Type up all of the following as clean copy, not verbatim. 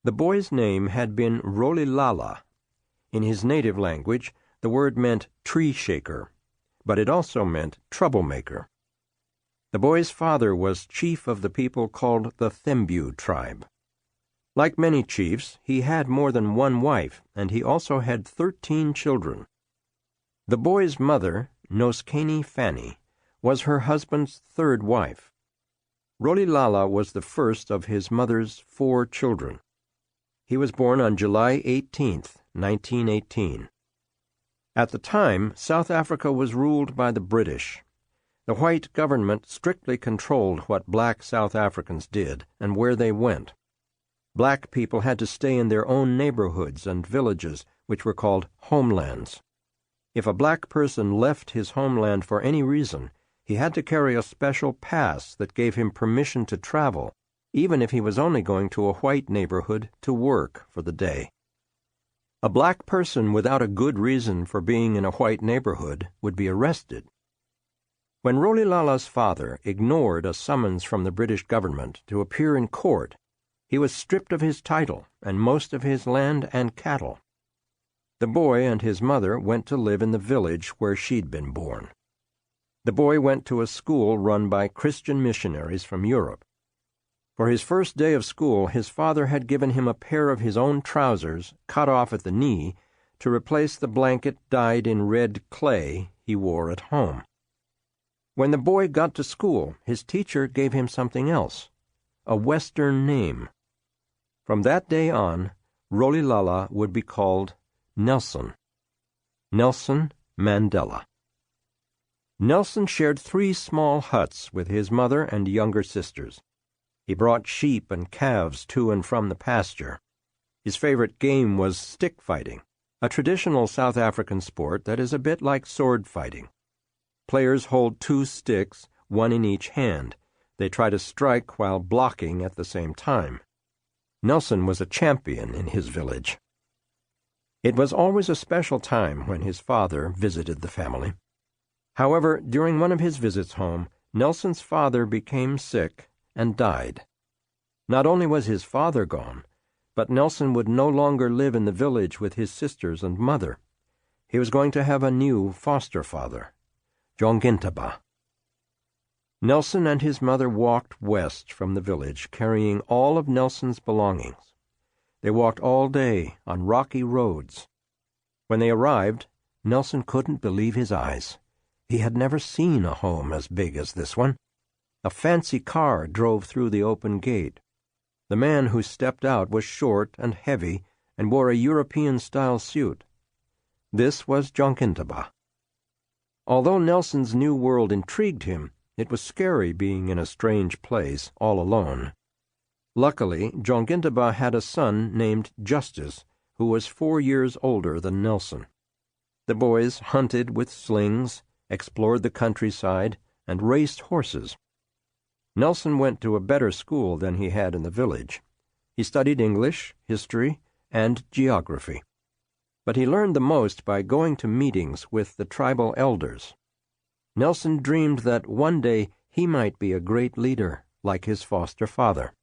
The boy's name had been Rolilala. In his native language, the word meant tree shaker, but it also meant troublemaker. The boy's father was chief of the people called the Thembu tribe. Like many chiefs, he had more than one wife, and he also had 13 children. The boy's mother, Noskani Fanny, was her husband's third wife. Rolilala was the first of his mother's 4 children. He was born on July 18, 1918. At the time, South Africa was ruled by the British. The white government strictly controlled what black South Africans did and where they went. Black people had to stay in their own neighborhoods and villages, which were called homelands. If a black person left his homeland for any reason, he had to carry a special pass that gave him permission to travel, even if he was only going to a white neighborhood to work for the day. A black person without a good reason for being in a white neighborhood would be arrested. When Rolilala's father ignored a summons from the British government to appear in court, he was stripped of his title and most of his land and cattle. The boy and his mother went to live in the village where she'd been born. The boy went to a school run by Christian missionaries from Europe. For his first day of school, his father had given him a pair of his own trousers, cut off at the knee, to replace the blanket dyed in red clay he wore at home. When the boy got to school, his teacher gave him something else, a Western name. From that day on, Rolilala would be called Nelson. Nelson Mandela. Nelson shared 3 small huts with his mother and younger sisters. He brought sheep and calves to and from the pasture. His favorite game was stick fighting, a traditional South African sport that is a bit like sword fighting. Players hold 2 sticks, one in each hand. They try to strike while blocking at the same time. Nelson was a champion in his village. It was always a special time when his father visited the family. However, during one of his visits home, Nelson's father became sick and died. Not only was his father gone, but Nelson would no longer live in the village with his sisters and mother. He was going to have a new foster father, Jongintaba. Nelson and his mother walked west from the village, carrying all of Nelson's belongings. They walked all day on rocky roads. When they arrived, Nelson couldn't believe his eyes. He had never seen a home as big as this one. A fancy car drove through the open gate. The man who stepped out was short and heavy and wore a European-style suit. This was Jongintaba. Although Nelson's new world intrigued him, it was scary being in a strange place, all alone. Luckily, Jongintaba had a son named Justice, who was 4 years older than Nelson. The boys hunted with slings, explored the countryside, and raced horses. Nelson went to a better school than he had in the village. He studied English, history, and geography. But he learned the most by going to meetings with the tribal elders. Nelson dreamed that one day he might be a great leader, like his foster father.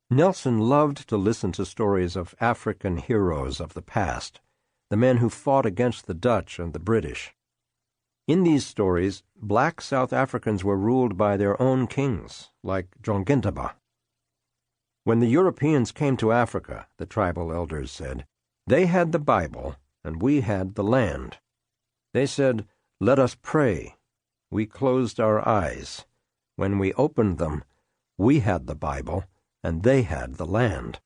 Nelson loved to listen to stories of African heroes of the past, the men who fought against the Dutch and the British. In these stories, black South Africans were ruled by their own kings, like Jongintaba. When the Europeans came to Africa, the tribal elders said, they had the Bible and we had the land. They said, let us pray. We closed our eyes. When we opened them, we had the Bible and they had the land.